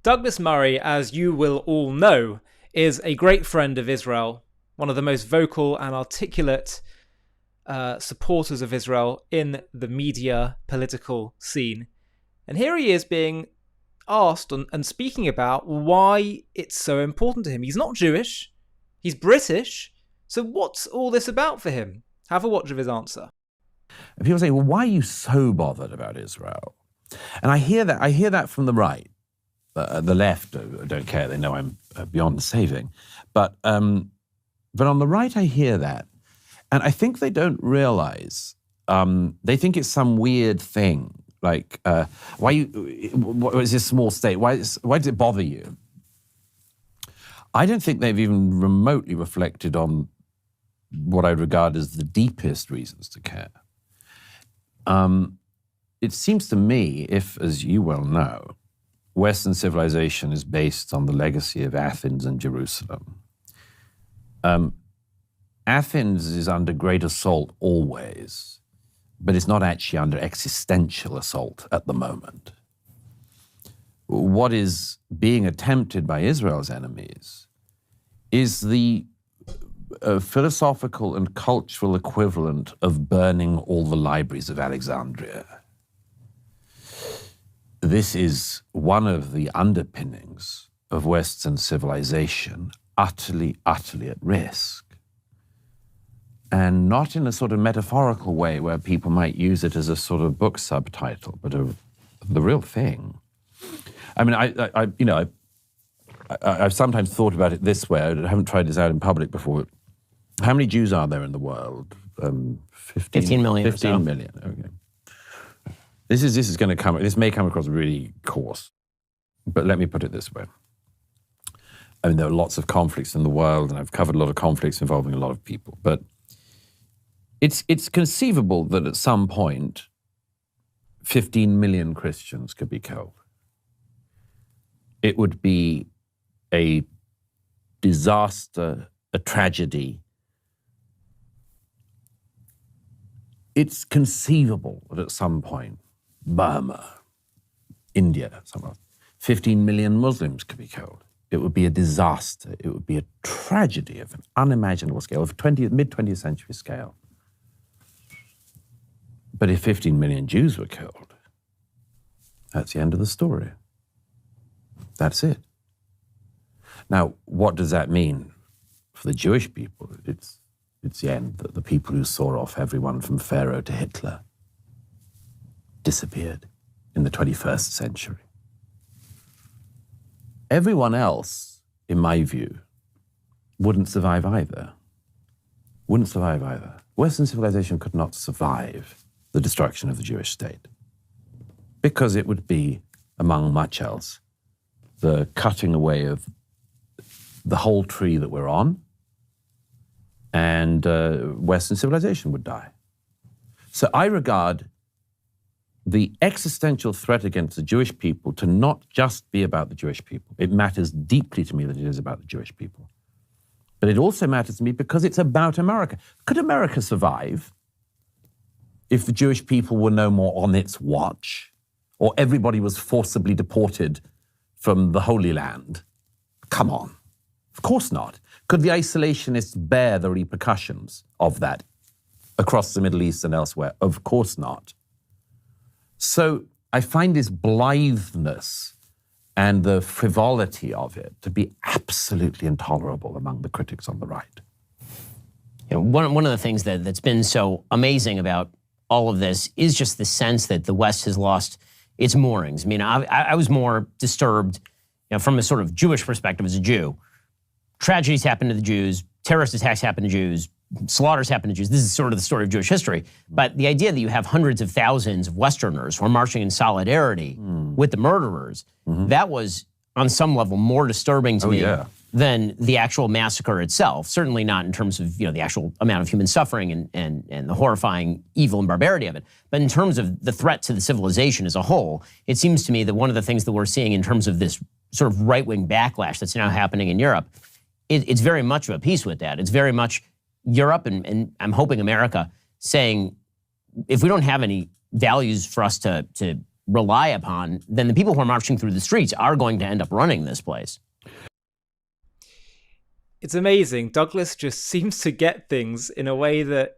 Douglas Murray, as you will all know, is a great friend of Israel, one of the most vocal and articulate supporters of Israel in the media political scene. And here he is being asked and speaking about why it's so important to him. He's not Jewish, he's British, so what's all this about for him? Have a watch of his answer. And people say, well, why are you so bothered about Israel? And I hear that from the right. The left don't care. They know I'm beyond saving. But on the right, I hear that. And I think they don't realize, they think it's some weird thing. Like, what is this small state? Why does it bother you? I don't think they've even remotely reflected on what I regard as the deepest reasons to care. It seems to me, if, as you well know, Western civilization is based on the legacy of Athens and Jerusalem. Athens is under great assault always, but it's not actually under existential assault at the moment. What is being attempted by Israel's enemies is the philosophical and cultural equivalent of burning all the libraries of Alexandria. This is one of the underpinnings of Western civilization, utterly, utterly at risk. And not in a sort of metaphorical way where people might use it as a sort of book subtitle, but the real thing. I mean, I've sometimes thought about it this way. I haven't tried this out in public before. How many Jews are there in the world? 15 million. 15 million, okay. This may come across really coarse, but let me put it this way. I mean, there are lots of conflicts in the world, and I've covered a lot of conflicts involving a lot of people, but it's conceivable that at some point, 15 million Christians could be killed. It would be a disaster, a tragedy. It's conceivable that at some point, Burma, India, somewhere, 15 million Muslims could be killed. It would be a disaster. It would be a tragedy of an unimaginable scale, of mid-20th century scale. But if 15 million Jews were killed, that's the end of the story. That's it. Now, what does that mean for the Jewish people? It's the end. The people who saw off everyone from Pharaoh to Hitler disappeared in the 21st century. Everyone else, in my view, wouldn't survive either. Western civilization could not survive the destruction of the Jewish state because it would be, among much else, the cutting away of the whole tree that we're on, and Western civilization would die. So I regard the existential threat against the Jewish people to not just be about the Jewish people. It matters deeply to me that it is about the Jewish people. But it also matters to me because it's about America. Could America survive if the Jewish people were no more on its watch, or everybody was forcibly deported from the Holy Land? Come on. Of course not. Could the isolationists bear the repercussions of that across the Middle East and elsewhere? Of course not. So I find this blitheness and the frivolity of it to be absolutely intolerable among the critics on the right. You know, one of the things that's been so amazing about all of this is just the sense that the West has lost its moorings. I mean, I was more disturbed, from a sort of Jewish perspective as a Jew. Tragedies happen to the Jews, terrorist attacks happen to Jews, slaughters happen to Jews. This is sort of the story of Jewish history. But the idea that you have hundreds of thousands of Westerners who are marching in solidarity with the murderers, that was on some level more disturbing to me than the actual massacre itself. Certainly not in terms of the actual amount of human suffering and the horrifying evil and barbarity of it. But in terms of the threat to the civilization as a whole, it seems to me that one of the things that we're seeing in terms of this sort of right-wing backlash that's now happening in Europe, it's very much of a piece with that. It's very much Europe and I'm hoping America saying, if we don't have any values for us to rely upon, then the people who are marching through the streets are going to end up running this place. It's amazing. Douglas just seems to get things in a way that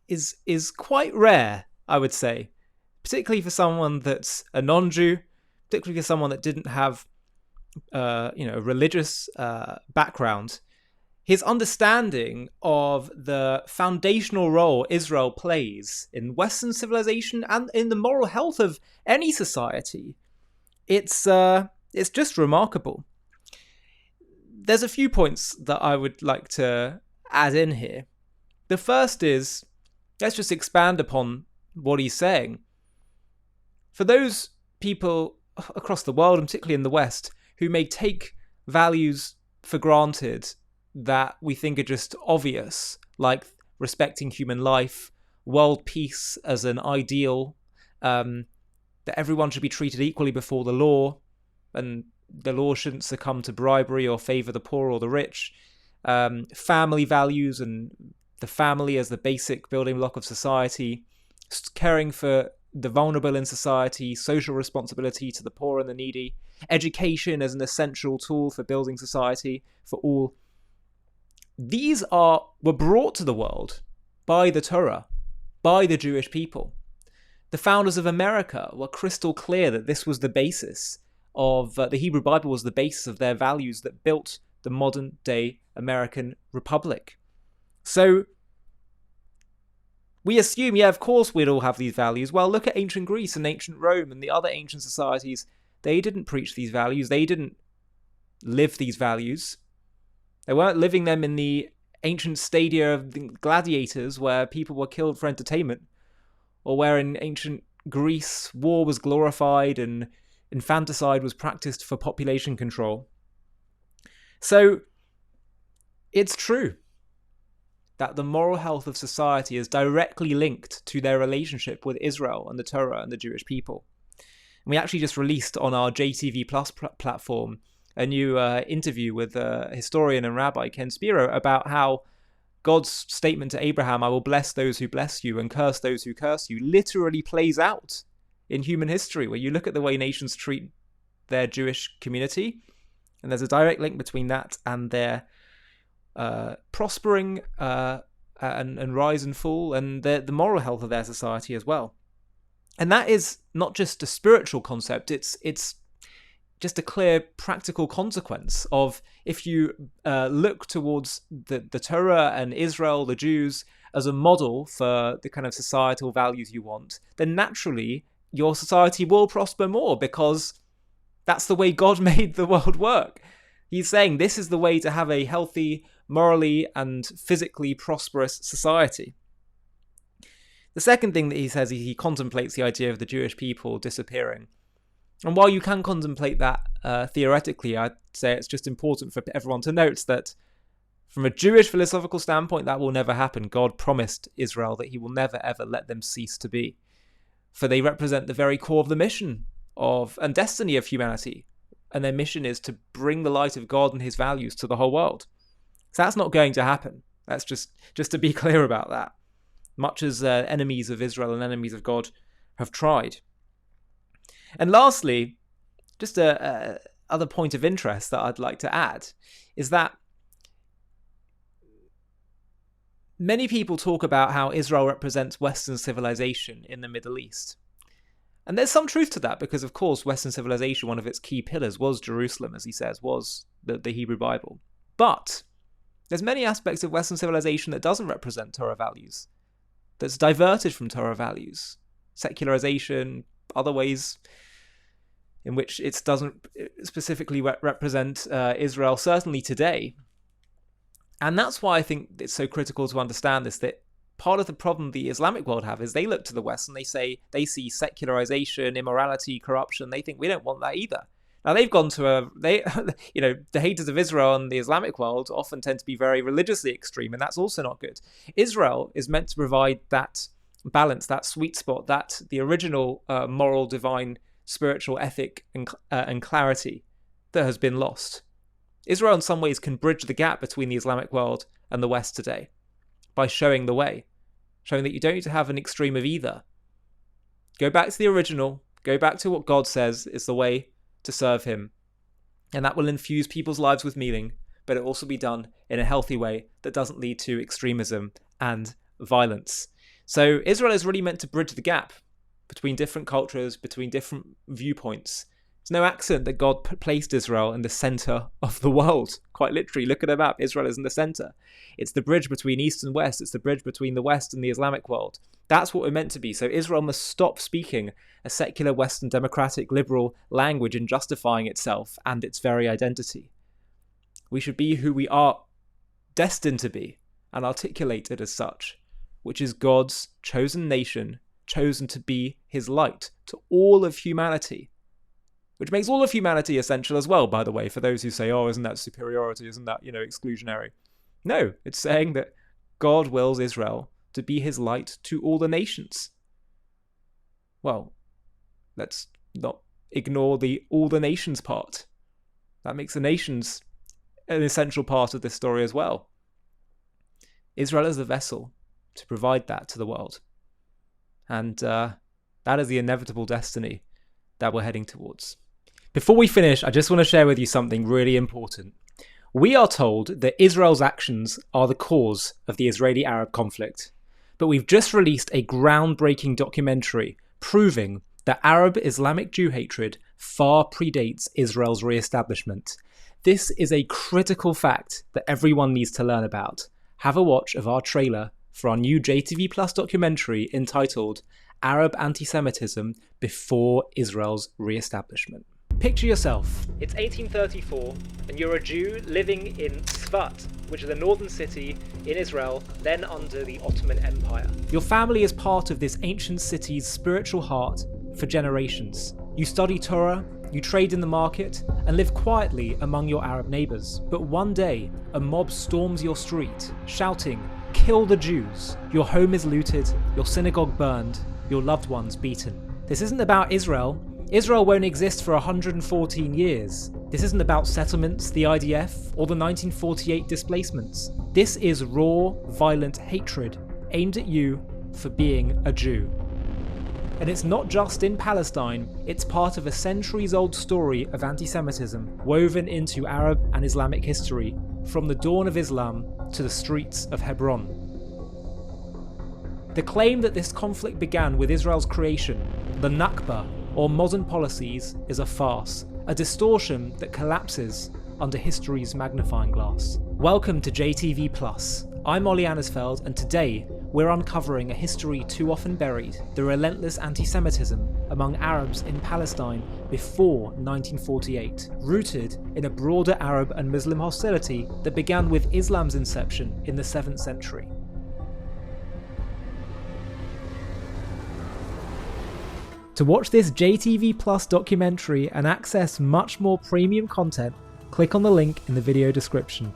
is quite rare, I would say, particularly for someone that's a non-Jew, particularly for someone that didn't have a religious background. His understanding of the foundational role Israel plays in Western civilization and in the moral health of any society, it's just remarkable. There's a few points that I would like to add in here. The first is, let's just expand upon what he's saying. For those people across the world, and particularly in the West, who may take values for granted that we think are just obvious, like respecting human life, world peace as an ideal, that everyone should be treated equally before the law, and the law shouldn't succumb to bribery or favor the poor or the rich, family values and the family as the basic building block of society, caring for the vulnerable in society, social responsibility to the poor and the needy, education as an essential tool for building society for all. These were brought to the world by the Torah, by the Jewish people. The founders of America were crystal clear that this was the basis of the Hebrew Bible, was the basis of their values that built the modern day American Republic. So we assume, yeah, of course we'd all have these values. Well, look at ancient Greece and ancient Rome and the other ancient societies. They didn't preach these values. They didn't live these values. They weren't living them in the ancient stadia of the gladiators where people were killed for entertainment, or where in ancient Greece war was glorified and infanticide was practiced for population control. So it's true that the moral health of society is directly linked to their relationship with Israel and the Torah and the Jewish people. And we actually just released on our JTV Plus platform a new interview with historian and rabbi Ken Shapiro about how God's statement to Abraham, I will bless those who bless you and curse those who curse you, literally plays out in human history, where you look at the way nations treat their Jewish community, and there's a direct link between that and their prospering and rise and fall, and the moral health of their society as well. And that is not just a spiritual concept, it's just a clear practical consequence of, if you look towards the Torah and Israel, the Jews, as a model for the kind of societal values you want, then naturally your society will prosper more, because that's the way God made the world work. He's saying this is the way to have a healthy, morally and physically prosperous society. The second thing that he says, he contemplates the idea of the Jewish people disappearing. And while you can contemplate that theoretically, I'd say it's just important for everyone to note that from a Jewish philosophical standpoint, that will never happen. God promised Israel that he will never, ever let them cease to be. For they represent the very core of the mission and destiny of humanity. And their mission is to bring the light of God and his values to the whole world. So that's not going to happen. That's just to be clear about that. Much as enemies of Israel and enemies of God have tried. And lastly, just a other point of interest that I'd like to add is that many people talk about how Israel represents Western civilization in the Middle East. And there's some truth to that, because of course Western civilization, one of its key pillars was Jerusalem, as he says, was the Hebrew Bible. But there's many aspects of Western civilization that doesn't represent Torah values, that's diverted from Torah values. Secularization, other ways in which it doesn't specifically represent Israel, certainly today. And that's why I think it's so critical to understand this, that part of the problem the Islamic world have is they look to the West and they see secularization, immorality, corruption. They think we don't want that either. Now they've gone to the haters of Israel and the Islamic world often tend to be very religiously extreme, and that's also not good. Israel is meant to provide that balance, that sweet spot, that the original moral, divine, spiritual ethic and clarity that has been lost. Israel in some ways can bridge the gap between the Islamic world and the West today by showing the way, showing that you don't need to have an extreme of either. Go back to the original, Go back to what God says is the way to serve him. And that will infuse people's lives with meaning, but it will also be done in a healthy way that doesn't lead to extremism and violence. So Israel is really meant to bridge the gap between different cultures, between different viewpoints. It's no accident that God placed Israel in the center of the world. Quite literally, look at a map. Israel is in the center. It's the bridge between East and West. It's the bridge between the West and the Islamic world. That's what we're meant to be. So Israel must stop speaking a secular, Western, democratic, liberal language in justifying itself and its very identity. We should be who we are destined to be and articulate it as such, which is God's chosen nation, chosen to be his light to all of humanity. Which makes all of humanity essential as well, by the way, for those who say, oh, isn't that superiority? Isn't that, exclusionary? No, it's saying that God wills Israel to be his light to all the nations. Well, let's not ignore the all the nations part. That makes the nations an essential part of this story as well. Israel is the vessel to provide that to the world. And that is the inevitable destiny that we're heading towards. Before we finish, I just want to share with you something really important. We are told that Israel's actions are the cause of the Israeli-Arab conflict, but we've just released a groundbreaking documentary proving that Arab Islamic Jew hatred far predates Israel's re-establishment. This is a critical fact that everyone needs to learn about. Have a watch of our trailer for our new JTV Plus documentary entitled Arab Antisemitism Before Israel's Re-establishment. Picture yourself, it's 1834 and you're a Jew living in Tzfat, which is a northern city in Israel, then under the Ottoman Empire. Your family is part of this ancient city's spiritual heart for generations. You study Torah, you trade in the market, and live quietly among your Arab neighbours. But one day, a mob storms your street, shouting, "Kill the Jews!" Your home is looted, your synagogue burned, your loved ones beaten. This isn't about Israel. Israel won't exist for 114 years. This isn't about settlements, the IDF, or the 1948 displacements. This is raw, violent hatred aimed at you for being a Jew. And it's not just in Palestine, it's part of a centuries-old story of anti-Semitism woven into Arab and Islamic history, from the dawn of Islam to the streets of Hebron. The claim that this conflict began with Israel's creation, the Nakba, or modern policies, is a farce, a distortion that collapses under history's magnifying glass. Welcome to JTV Plus. I'm Ollie Annisfeld, and today we're uncovering a history too often buried, the relentless anti-Semitism among Arabs in Palestine before 1948, rooted in a broader Arab and Muslim hostility that began with Islam's inception in the 7th century. To watch this JTV Plus documentary and access much more premium content, click on the link in the video description.